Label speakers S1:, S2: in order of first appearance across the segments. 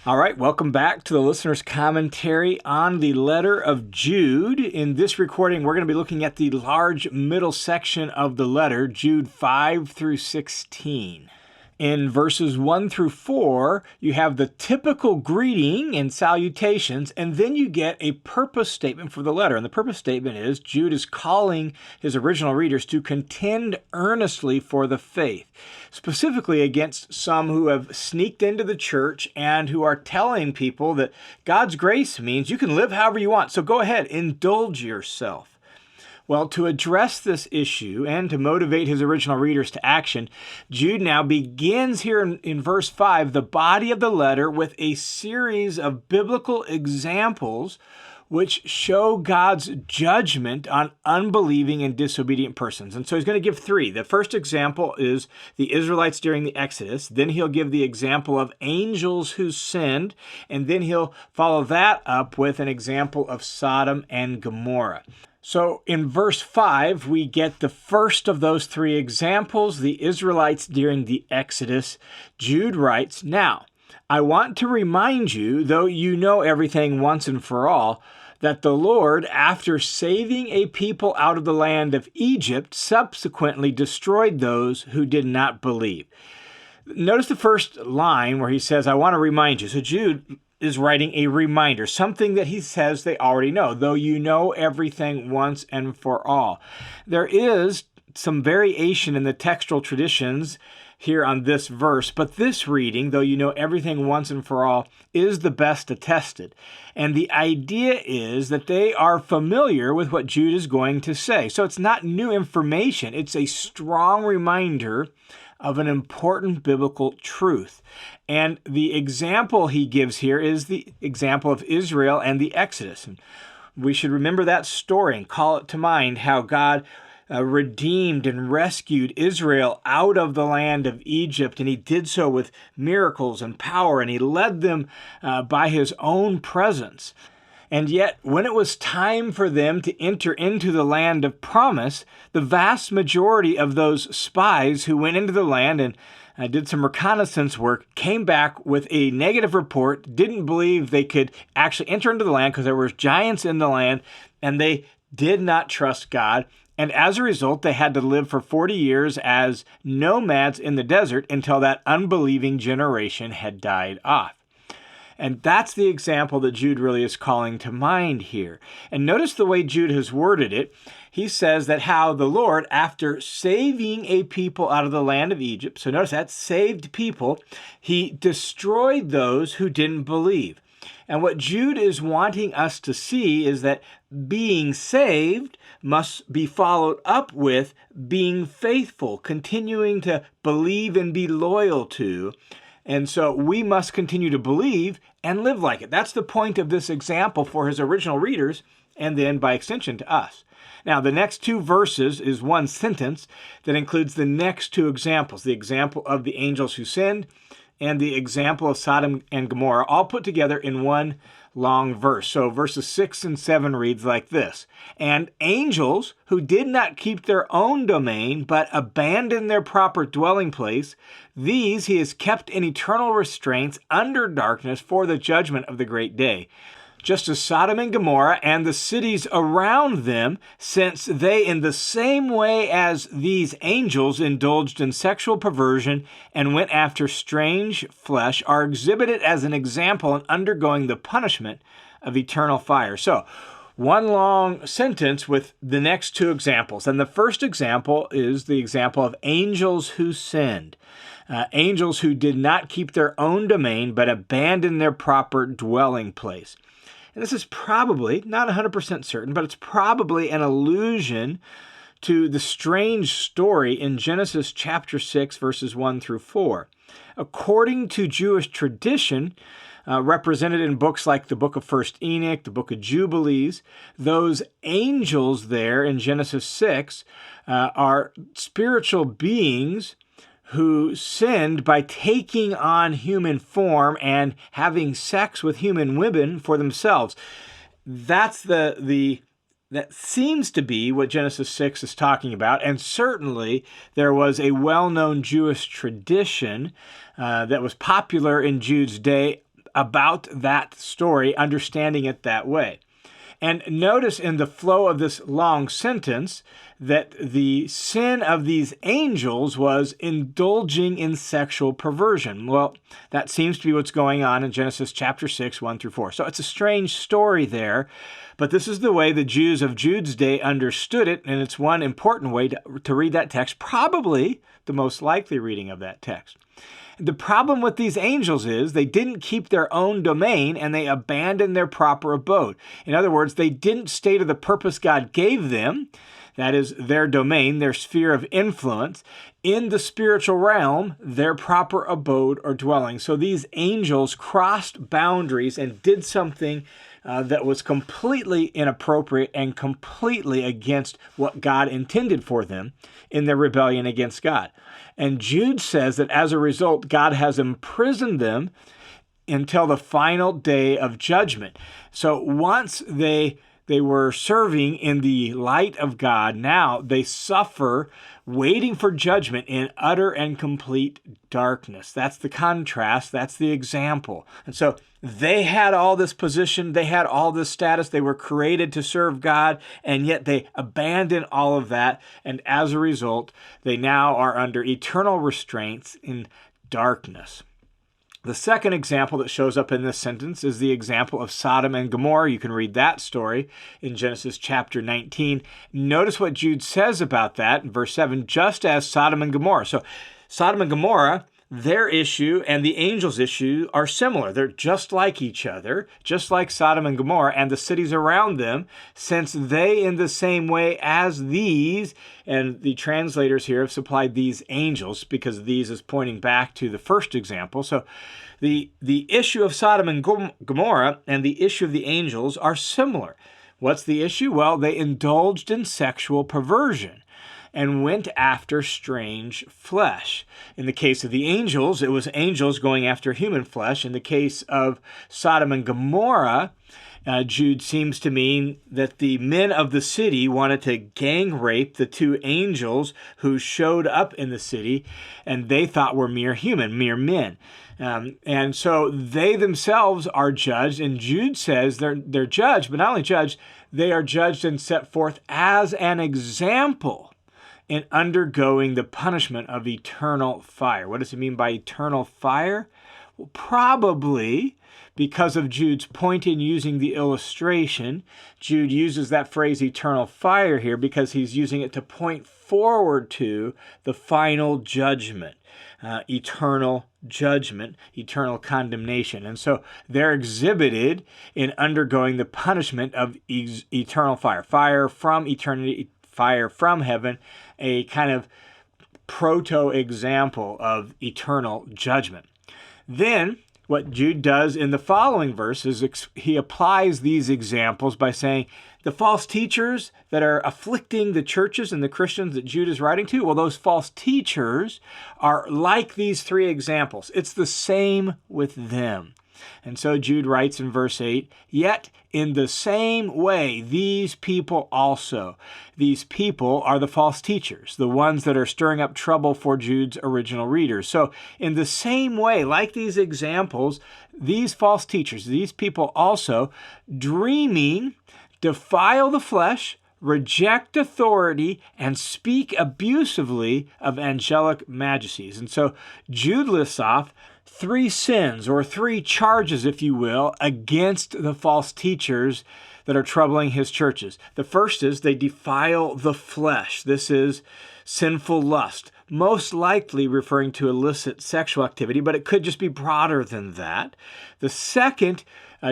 S1: All right, welcome back to the listener's commentary on the letter of Jude. In this recording, we're going to be looking at the large middle section of the letter, Jude 5 through 16. In verses 1 through 4, you have the typical greeting and salutations, and then you get a purpose statement for the letter. And the purpose statement is Jude is calling his original readers to contend earnestly for the faith, specifically against some who have sneaked into the church and who are telling people that God's grace means you can live however you want. So go ahead, indulge yourself. Well, to address this issue and to motivate his original readers to action, Jude now begins here in verse 5, the body of the letter, with a series of biblical examples which show God's judgment on unbelieving and disobedient persons. And so he's going to give three. The first example is the Israelites during the Exodus. Then he'll give the example of angels who sinned. And then he'll follow that up with an example of Sodom and Gomorrah. So in verse 5, we get the first of those three examples, the Israelites during the Exodus. Jude writes, "Now, I want to remind you, though you know everything once and for all, that the Lord, after saving a people out of the land of Egypt, subsequently destroyed those who did not believe." Notice the first line where he says, "I want to remind you." So Jude is writing a reminder, something that he says they already know, though you know everything once and for all. There is some variation in the textual traditions here on this verse, but this reading, though you know everything once and for all, is the best attested. And the idea is that they are familiar with what Jude is going to say. So it's not new information. It's a strong reminder of an important biblical truth. And the example he gives here is the example of Israel and the Exodus. And we should remember that story and call it to mind how God redeemed and rescued Israel out of the land of Egypt, and he did so with miracles and power, and he led them by his own presence. And yet, when it was time for them to enter into the land of promise, the vast majority of those spies who went into the land and did some reconnaissance work came back with a negative report, didn't believe they could actually enter into the land because there were giants in the land, and they did not trust God. And as a result, they had to live for 40 years as nomads in the desert until that unbelieving generation had died off. And that's the example that Jude really is calling to mind here. And notice the way Jude has worded it. He says that how the Lord, after saving a people out of the land of Egypt, so notice that, saved people, he destroyed those who didn't believe. And what Jude is wanting us to see is that being saved must be followed up with being faithful, continuing to believe and be loyal to. And so we must continue to believe and live like it. That's the point of this example for his original readers, and then by extension to us. Now, the next two verses is one sentence that includes the next two examples, the example of the angels who sinned and the example of Sodom and Gomorrah, all put together in one long verse. So verses 6 and 7 reads like this: "And angels who did not keep their own domain, but abandoned their proper dwelling place, these he has kept in eternal restraints under darkness for the judgment of the great day. Just as Sodom and Gomorrah and the cities around them, since they in the same way as these angels indulged in sexual perversion and went after strange flesh, are exhibited as an example in undergoing the punishment of eternal fire." So, one long sentence with the next two examples. And the first example is the example of angels who sinned. Angels who did not keep their own domain, but abandoned their proper dwelling place. And this is probably, not 100% certain, but it's probably an allusion to the strange story in Genesis chapter 6, verses 1 through 4. According to Jewish tradition, represented in books like the book of 1st Enoch, the book of Jubilees, those angels there in Genesis 6 are spiritual beings who sinned by taking on human form and having sex with human women for themselves. That's that seems to be what Genesis 6 is talking about, and certainly there was a well-known Jewish tradition that was popular in Jude's day about that story, understanding it that way. And notice in the flow of this long sentence that the sin of these angels was indulging in sexual perversion. Well, that seems to be what's going on in Genesis chapter 6, 1 through 4. So it's a strange story there, but this is the way the Jews of Jude's day understood it, and it's one important way to read that text, probably the most likely reading of that text. The problem with these angels is they didn't keep their own domain and they abandoned their proper abode. In other words, they didn't stay to the purpose God gave them, that is their domain, their sphere of influence, in the spiritual realm, their proper abode or dwelling. So these angels crossed boundaries and did something that was completely inappropriate and completely against what God intended for them in their rebellion against God. And Jude says that as a result, God has imprisoned them until the final day of judgment. So once they were serving in the light of God, now they suffer waiting for judgment in utter and complete darkness. That's the contrast. That's the example. And so they had all this position. They had all this status. They were created to serve God, and yet they abandoned all of that. And as a result, they now are under eternal restraints in darkness. The second example that shows up in this sentence is the example of Sodom and Gomorrah. You can read that story in Genesis chapter 19. Notice what Jude says about that in verse 7, just as Sodom and Gomorrah. So Sodom and Gomorrah, their issue and the angels' issue are similar. They're just like each other, just like Sodom and Gomorrah and the cities around them, since they in the same way as these, and the translators here have supplied these angels because these is pointing back to the first example. So the issue of Sodom and Gomorrah and the issue of the angels are similar. What's the issue? Well, they indulged in sexual perversion and went after strange flesh. In the case of the angels, it was angels going after human flesh. In the case of Sodom and Gomorrah, Jude seems to mean that the men of the city wanted to gang rape the two angels who showed up in the city, and they thought were mere men. And so they themselves are judged, and Jude says they're judged, but not only judged, they are judged and set forth as an example in undergoing the punishment of eternal fire. What does it mean by eternal fire? Well, probably because of Jude's point in using the illustration. Jude uses that phrase eternal fire here because he's using it to point forward to the final judgment. Eternal judgment, eternal condemnation. And so they're exhibited in undergoing the punishment of eternal fire. Fire from eternity, fire from heaven, a kind of proto-example of eternal judgment. Then, what Jude does in the following verse is he applies these examples by saying the false teachers that are afflicting the churches and the Christians that Jude is writing to, well, those false teachers are like these three examples. It's the same with them. And so Jude writes in verse 8, yet in the same way, these people are the false teachers, the ones that are stirring up trouble for Jude's original readers. So in the same way, like these examples, these false teachers, these people also, dreaming, defile the flesh, reject authority, and speak abusively of angelic majesties. And so Jude lists off three sins, or three charges, if you will, against the false teachers that are troubling his churches. The first is they defile the flesh. This is sinful lust, most likely referring to illicit sexual activity, but it could just be broader than that. The second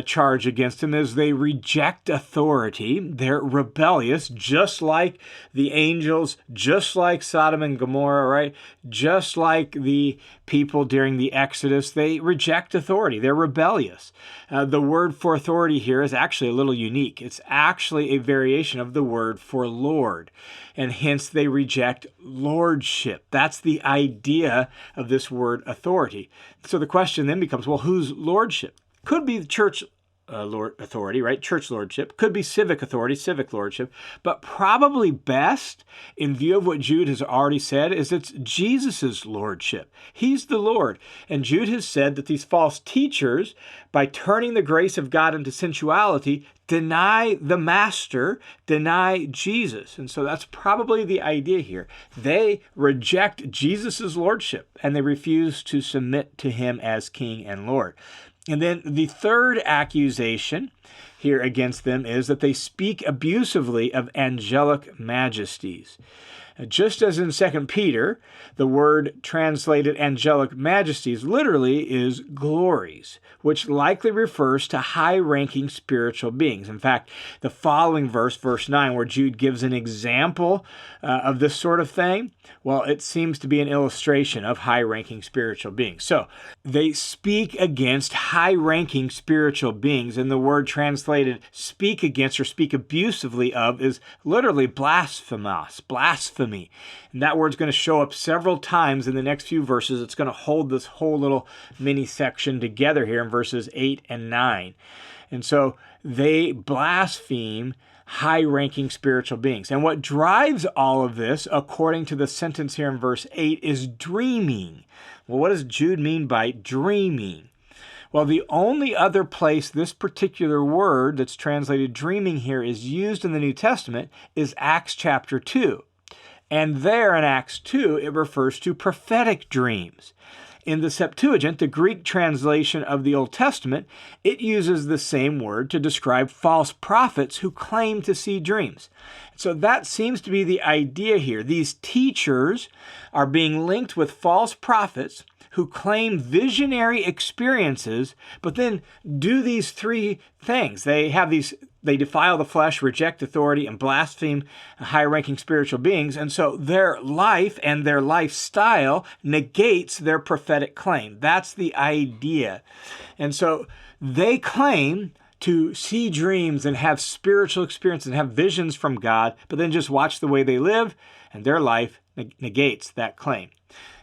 S1: charge against them is they reject authority. They're rebellious, just like the angels, just like Sodom and Gomorrah, right? Just like the people during the Exodus, they reject authority. They're rebellious. The word for authority here is actually a little unique. It's actually a variation of the word for Lord, and hence they reject lordship. That's the idea of this word authority. So the question then becomes, well, whose lordship? Could be the church authority, right? Church lordship. Could be civic authority, civic lordship. But probably best, in view of what Jude has already said, is it's Jesus' lordship. He's the Lord. And Jude has said that these false teachers, by turning the grace of God into sensuality, deny the master, deny Jesus. And so that's probably the idea here. They reject Jesus' lordship, and they refuse to submit to him as king and Lord. And then the third accusation here against them is that they speak abusively of angelic majesties. Just as in 2 Peter, the word translated angelic majesties literally is glories, which likely refers to high-ranking spiritual beings. In fact, the following verse, verse 9, where Jude gives an example of this sort of thing, well, it seems to be an illustration of high-ranking spiritual beings. So they speak against high-ranking spiritual beings, and the word translated speak against or speak abusively of is literally blasphemous, blasphemy. And that word's going to show up several times in the next few verses. It's going to hold this whole little mini section together here in verses 8 and 9. And so they blaspheme high-ranking spiritual beings. And what drives all of this, according to the sentence here in verse 8, is dreaming. Well, what does Jude mean by dreaming? Well, the only other place this particular word that's translated dreaming here is used in the New Testament is Acts chapter 2. And there in Acts 2, it refers to prophetic dreams. In the Septuagint, the Greek translation of the Old Testament, it uses the same word to describe false prophets who claim to see dreams. So that seems to be the idea here. These teachers are being linked with false prophets who claim visionary experiences, but then do these three things. They defile the flesh, reject authority, and blaspheme high-ranking spiritual beings. And so their life and their lifestyle negates their prophetic claim. That's the idea. And so they claim to see dreams and have spiritual experiences and have visions from God, but then just watch the way they live, and their life negates that claim.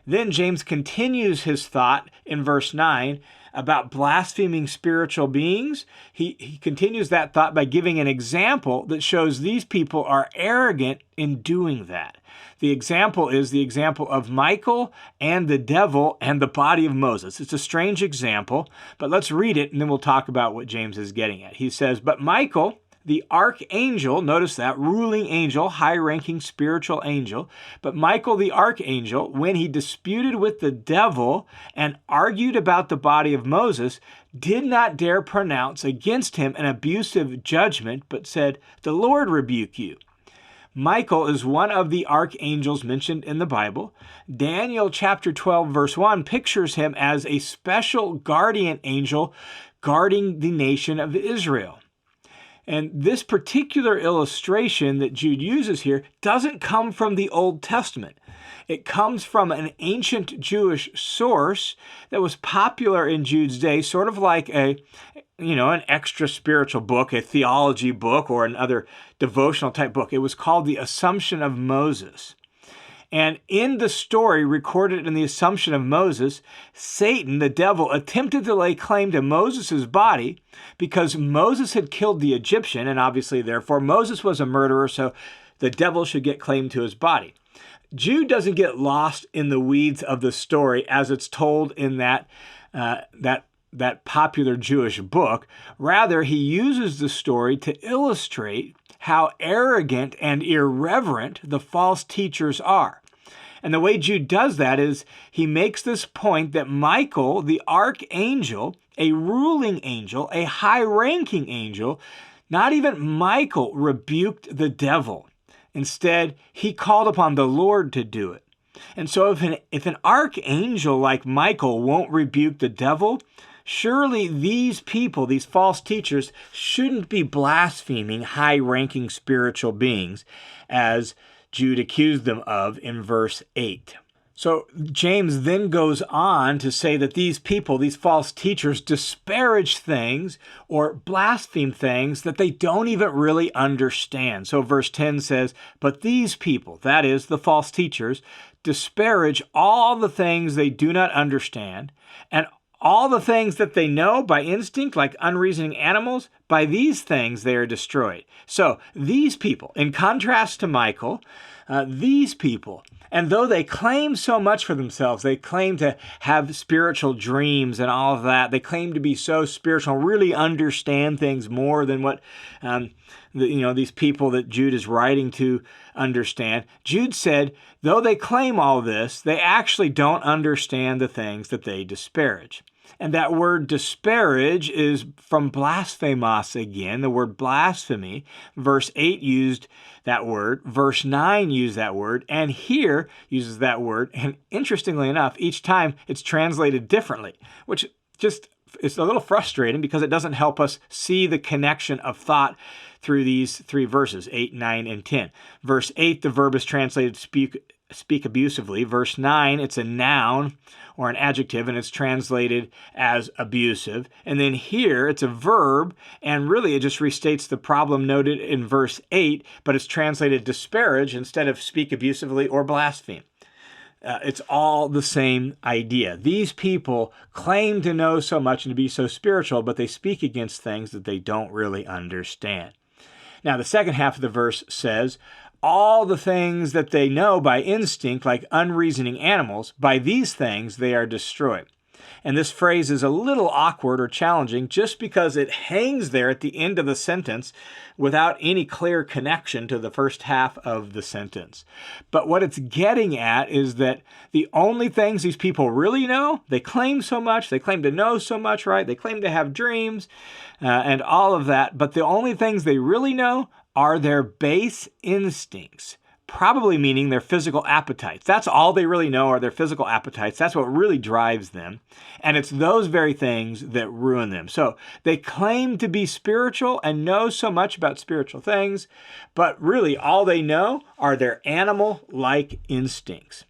S1: Then James continues his thought in verse 9 about blaspheming spiritual beings. He continues that thought by giving an example that shows these people are arrogant in doing that. The example is the example of Michael and the devil and the body of Moses. It's a strange example, but let's read it and then we'll talk about what James is getting at. He says, "But Michael, the archangel," notice that, ruling angel, high-ranking spiritual angel, "but Michael the archangel, when he disputed with the devil and argued about the body of Moses, did not dare pronounce against him an abusive judgment, but said, 'The Lord rebuke you.'" Michael is one of the archangels mentioned in the Bible. Daniel chapter 12, verse 1 pictures him as a special guardian angel guarding the nation of Israel. And this particular illustration that Jude uses here doesn't come from the Old Testament. It comes from an ancient Jewish source that was popular in Jude's day, sort of like an extra spiritual book, a theology book, or another devotional type book. It was called the Assumption of Moses. And in the story recorded in the Assumption of Moses, Satan, the devil, attempted to lay claim to Moses' body because Moses had killed the Egyptian, and obviously, therefore, Moses was a murderer, so the devil should get claim to his body. Jude doesn't get lost in the weeds of the story as it's told in that popular Jewish book. Rather, he uses the story to illustrate how arrogant and irreverent the false teachers are. And the way Jude does that is he makes this point that Michael, the archangel, a ruling angel, a high-ranking angel, not even Michael rebuked the devil. Instead, he called upon the Lord to do it. And so if an archangel like Michael won't rebuke the devil, surely these people, these false teachers, shouldn't be blaspheming high-ranking spiritual beings, as Jude accused them of in verse 8. So James then goes on to say that these people, these false teachers, disparage things or blaspheme things that they don't even really understand. So verse 10 says, "But these people," that is, the false teachers, "disparage all the things they do not understand, and All the things that they know by instinct, like unreasoning animals, by these things they are destroyed. So these people, in contrast to Michael, these people, and though they claim so much for themselves, they claim to have spiritual dreams and all of that. They claim to be so spiritual, really understand things more than what these people that Jude is writing to understand. Jude said, though they claim all this, they actually don't understand the things that they disparage. And that word disparage is from blasphemos again, the word blasphemy. Verse 8 used that word, verse 9 used that word, and here uses that word. And interestingly enough, each time it's translated differently, which just is a little frustrating because it doesn't help us see the connection of thought through these three verses, 8, 9, and 10. Verse 8, the verb is translated speak abusively. Verse 9, it's a noun or an adjective, and it's translated as abusive. And then here, it's a verb, and really it just restates the problem noted in verse 8, but it's translated disparage instead of speak abusively or blaspheme. It's all the same idea. These people claim to know so much and to be so spiritual, but they speak against things that they don't really understand. Now, the second half of the verse says, all the things that they know by instinct, like unreasoning animals, by these things they are destroyed. And this phrase is a little awkward or challenging just because it hangs there at the end of the sentence without any clear connection to the first half of the sentence. But what it's getting at is that the only things these people really know, they claim so much, they claim to know so much, right? They claim to have dreams and all of that, but the only things they really know are their base instincts, probably meaning their physical appetites. That's all they really know are their physical appetites. That's what really drives them. And it's those very things that ruin them. So they claim to be spiritual and know so much about spiritual things, but really all they know are their animal-like instincts.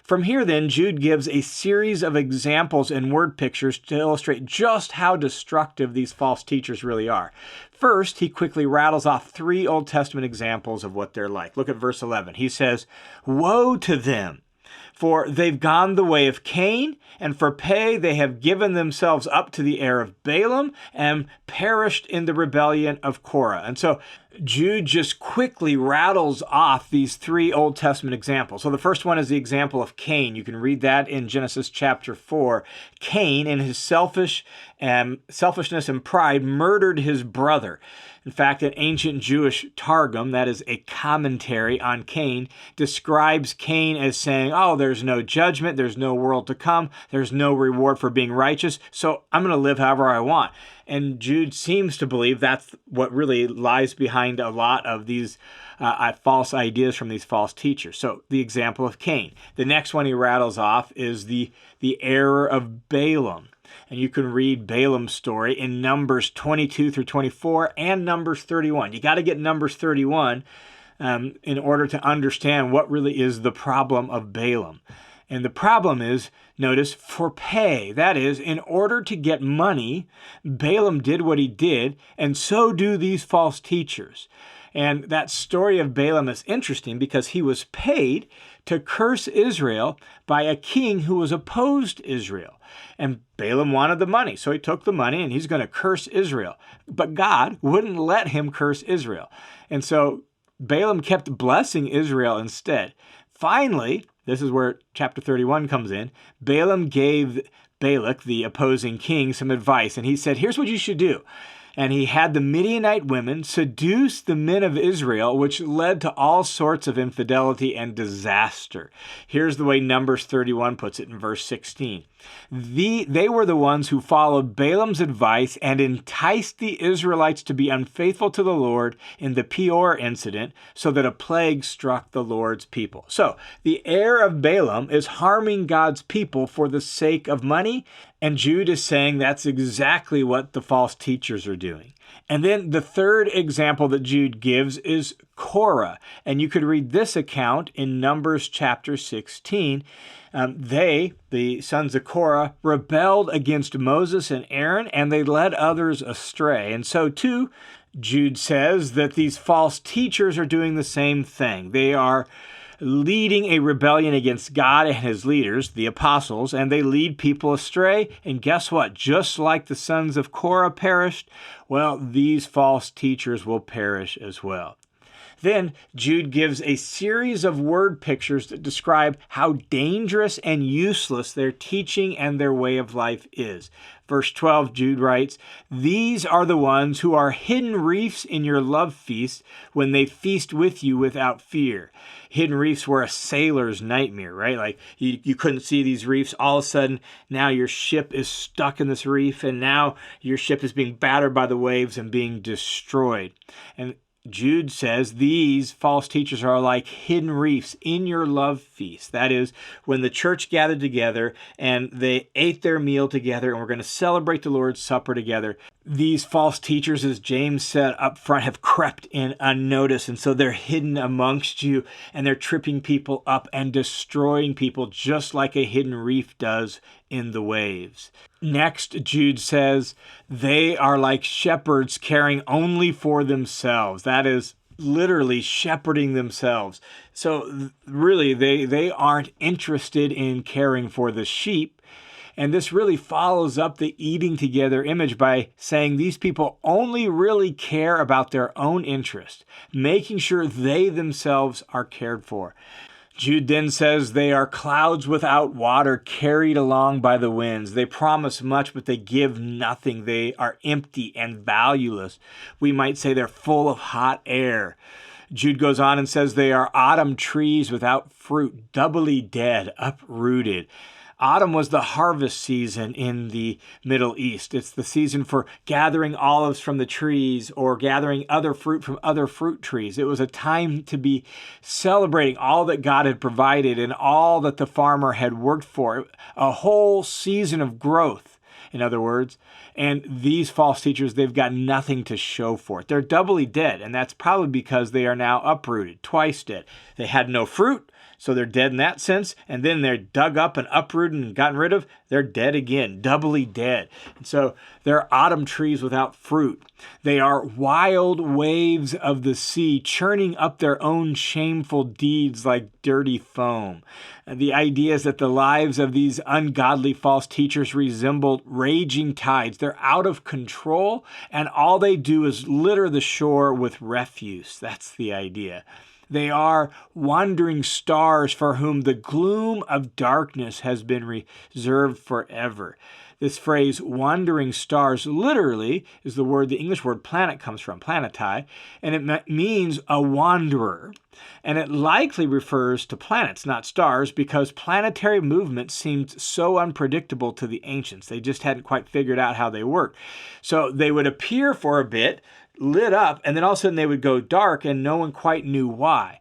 S1: From here, then, Jude gives a series of examples and word pictures to illustrate just how destructive these false teachers really are. First, he quickly rattles off 3 Old Testament examples of what they're like. Look at verse 11. He says, "Woe to them, for they've gone the way of Cain, and for pay they have given themselves up to the error of Balaam and perished in the rebellion of Korah." And so Jude just quickly rattles off these 3 Old Testament examples. So the first one is the example of Cain. You can read that in Genesis chapter 4. Cain, in his selfishness and pride, murdered his brother. In fact, an ancient Jewish Targum, that is a commentary on Cain, describes Cain as saying, there's no judgment, there's no world to come, there's no reward for being righteous, so I'm going to live however I want. And Jude seems to believe that's what really lies behind a lot of these false ideas from these false teachers. So the example of Cain. The next one he rattles off is the error of Balaam. And you can read Balaam's story in Numbers 22 through 24 and Numbers 31. You got to get Numbers 31 in order to understand what really is the problem of Balaam. And the problem is, notice, for pay. That is, in order to get money, Balaam did what he did, and so do these false teachers. And that story of Balaam is interesting because he was paid to curse Israel by a king who was opposed to Israel. And Balaam wanted the money, so he took the money and he's going to curse Israel. But God wouldn't let him curse Israel. And so Balaam kept blessing Israel instead. Finally, this is where chapter 31 comes in, Balaam gave Balak, the opposing king, some advice. And he said, here's what you should do. And he had the Midianite women seduce the men of Israel, which led to all sorts of infidelity and disaster. Here's the way Numbers 31 puts it in verse 16. They were the ones who followed Balaam's advice and enticed the Israelites to be unfaithful to the Lord in the Peor incident, so that a plague struck the Lord's people. So the error of Balaam is harming God's people for the sake of money, and Jude is saying that's exactly what the false teachers are doing. And then the third example that Jude gives is Korah. And you could read this account in Numbers chapter 16. They, the sons of Korah, rebelled against Moses and Aaron, and they led others astray. And so too, Jude says that these false teachers are doing the same thing. They are leading a rebellion against God and his leaders, the apostles, and they lead people astray. And guess what? Just like the sons of Korah perished, well, these false teachers will perish as well. Then Jude gives a series of word pictures that describe how dangerous and useless their teaching and their way of life is. Verse 12, Jude writes, "These are the ones who are hidden reefs in your love feast when they feast with you without fear." Hidden reefs were a sailor's nightmare, right? Like you couldn't see these reefs. All of a sudden, now your ship is stuck in this reef, and now your ship is being battered by the waves and being destroyed. And Jude says these false teachers are like hidden reefs in your love feast. That is, when the church gathered together and they ate their meal together and we're going to celebrate the Lord's Supper together. These false teachers, as James said up front, have crept in unnoticed, and so they're hidden amongst you, and they're tripping people up and destroying people just like a hidden reef does in the waves. Next, Jude says, they are like shepherds caring only for themselves. That is literally shepherding themselves. So really, they aren't interested in caring for the sheep. And this really follows up the eating together image by saying these people only really care about their own interest, making sure they themselves are cared for. Jude then says they are clouds without water carried along by the winds. They promise much, but they give nothing. They are empty and valueless. We might say they're full of hot air. Jude goes on and says they are autumn trees without fruit, doubly dead, uprooted. Autumn was the harvest season in the Middle East. It's the season for gathering olives from the trees or gathering other fruit from other fruit trees. It was a time to be celebrating all that God had provided and all that the farmer had worked for. A whole season of growth, in other words. And these false teachers, they've got nothing to show for it. They're doubly dead, and that's probably because they are now uprooted, twice dead. They had no fruit, so they're dead in that sense, and then they're dug up and uprooted and gotten rid of. They're dead again, doubly dead. And so they're autumn trees without fruit. They are wild waves of the sea, churning up their own shameful deeds like dirty foam. And the idea is that the lives of these ungodly false teachers resemble raging tides. They're out of control, and all they do is litter the shore with refuse. That's the idea. They are wandering stars for whom the gloom of darkness has been reserved forever. This phrase, wandering stars, literally is the word, the English word planet comes from, planetai, and it means a wanderer. And it likely refers to planets, not stars, because planetary movement seemed so unpredictable to the ancients. They just hadn't quite figured out how they worked. So they would appear for a bit, lit up, and then all of a sudden they would go dark, and no one quite knew why.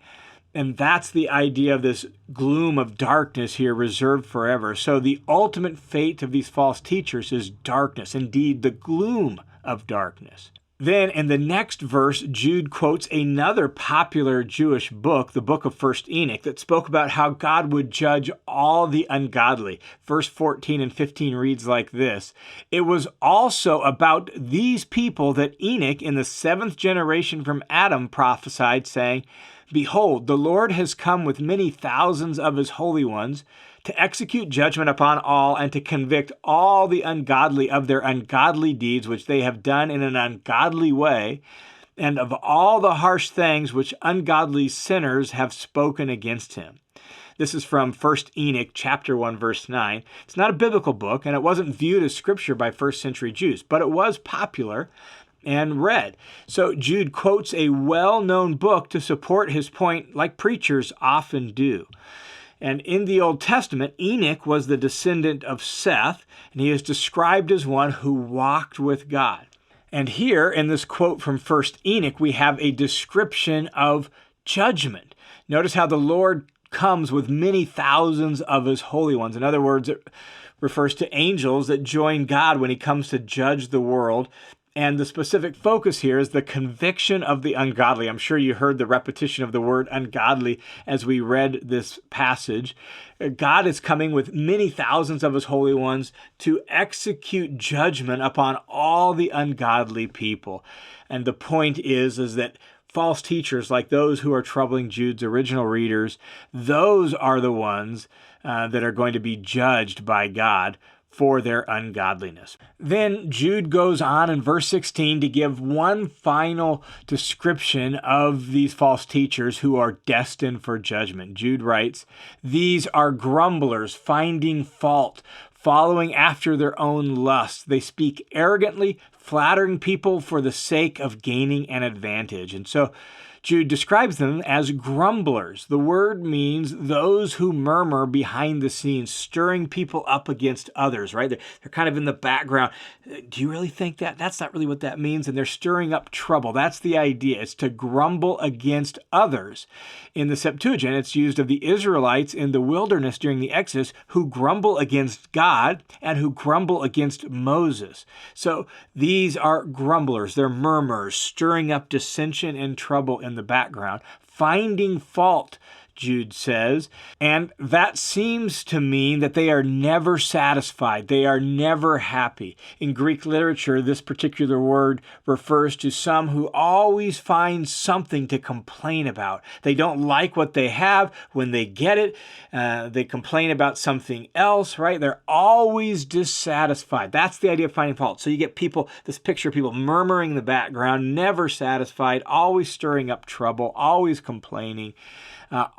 S1: And that's the idea of this gloom of darkness here, reserved forever. So the ultimate fate of these false teachers is darkness, indeed the gloom of darkness. Then in the next verse, Jude quotes another popular Jewish book, the book of 1 Enoch, that spoke about how God would judge all the ungodly. Verse 14 and 15 reads like this: "It was also about these people that Enoch in the 7th generation from Adam prophesied, saying, 'Behold, the Lord has come with many thousands of his holy ones to execute judgment upon all and to convict all the ungodly of their ungodly deeds which they have done in an ungodly way, and of all the harsh things which ungodly sinners have spoken against him.'" This is from 1 Enoch chapter 1, verse 9. It's not a biblical book, and it wasn't viewed as scripture by first century Jews, but it was popular and read. So Jude quotes a well-known book to support his point, like preachers often do. And in the Old Testament, Enoch was the descendant of Seth, and he is described as one who walked with God. And here in this quote from 1 Enoch, we have a description of judgment. Notice how the Lord comes with many thousands of his holy ones. In other words, it refers to angels that join God when he comes to judge the world. And the specific focus here is the conviction of the ungodly. I'm sure you heard the repetition of the word ungodly as we read this passage. God is coming with many thousands of his holy ones to execute judgment upon all the ungodly people. And the point is that false teachers like those who are troubling Jude's original readers, those are the ones that are going to be judged by God for their ungodliness. Then Jude goes on in verse 16 to give one final description of these false teachers who are destined for judgment. Jude writes, "These are grumblers, finding fault, following after their own lust. They speak arrogantly, flattering people for the sake of gaining an advantage." And so Jude describes them as grumblers. The word means those who murmur behind the scenes, stirring people up against others, right? They're kind of in the background. Do you really think that? That's not really what that means. And they're stirring up trouble. That's the idea. It's to grumble against others. In the Septuagint, it's used of the Israelites in the wilderness during the Exodus who grumble against God and who grumble against Moses. So these are grumblers. They're murmurers, stirring up dissension and trouble in the background, finding fault, Jude says, and that seems to mean that they are never satisfied. They are never happy. In Greek literature, this particular word refers to some who always find something to complain about. They don't like what they have. When they get it, they complain about something else, right? They're always dissatisfied. That's the idea of finding fault. So you get people, this picture of people murmuring in the background, never satisfied, always stirring up trouble, always complaining.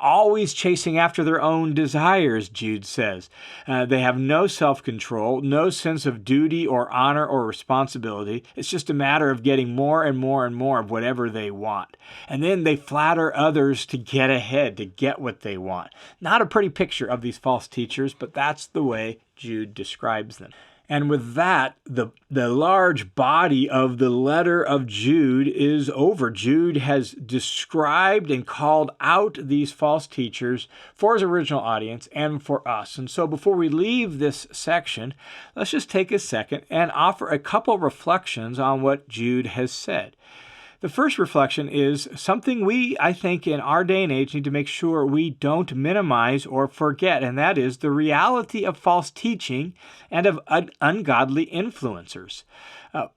S1: Always chasing after their own desires, Jude says. They have no self-control, no sense of duty or honor or responsibility. It's just a matter of getting more and more and more of whatever they want. And then they flatter others to get ahead, to get what they want. Not a pretty picture of these false teachers, but that's the way Jude describes them. And with that, the large body of the letter of Jude is over. Jude has described and called out these false teachers for his original audience and for us. And so before we leave this section, let's just take a second and offer a couple reflections on what Jude has said. The first reflection is something we, I think, in our day and age need to make sure we don't minimize or forget, and that is the reality of false teaching and of ungodly influencers.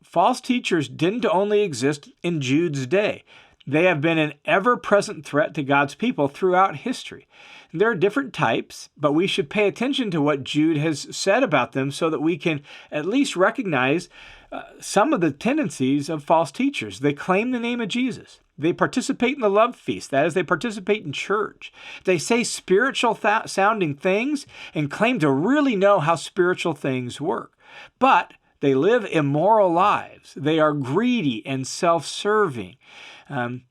S1: False teachers didn't only exist in Jude's day. They have been an ever-present threat to God's people throughout history. There are different types, but we should pay attention to what Jude has said about them so that we can at least recognize some of the tendencies of false teachers. They claim the name of Jesus. They participate in the love feast. That is, they participate in church. They say spiritual sounding things and claim to really know how spiritual things work. But they live immoral lives. They are greedy and self-serving.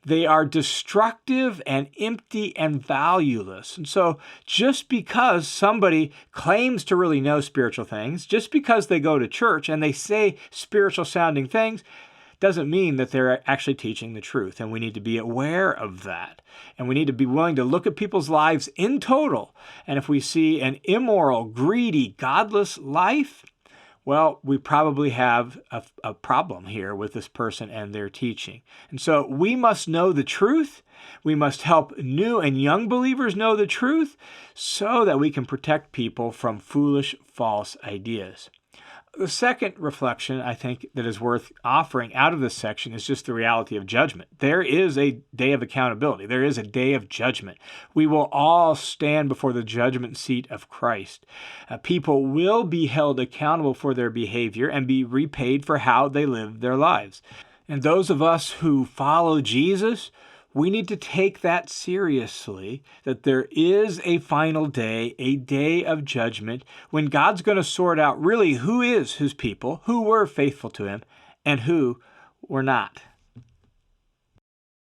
S1: They are destructive and empty and valueless. And so just because somebody claims to really know spiritual things, just because they go to church and they say spiritual sounding things, doesn't mean that they're actually teaching the truth. And we need to be aware of that. And we need to be willing to look at people's lives in total. And if we see an immoral, greedy, godless life, well, we probably have a problem here with this person and their teaching. And so we must know the truth. We must help new and young believers know the truth so that we can protect people from foolish, false ideas. The second reflection, I think, that is worth offering out of this section is just the reality of judgment. There is a day of accountability. There is a day of judgment. We will all stand before the judgment seat of Christ. People will be held accountable for their behavior and be repaid for how they live their lives. And those of us who follow Jesus, we need to take that seriously, that there is a final day, a day of judgment, when God's going to sort out really who is his people, who were faithful to him, and who were not.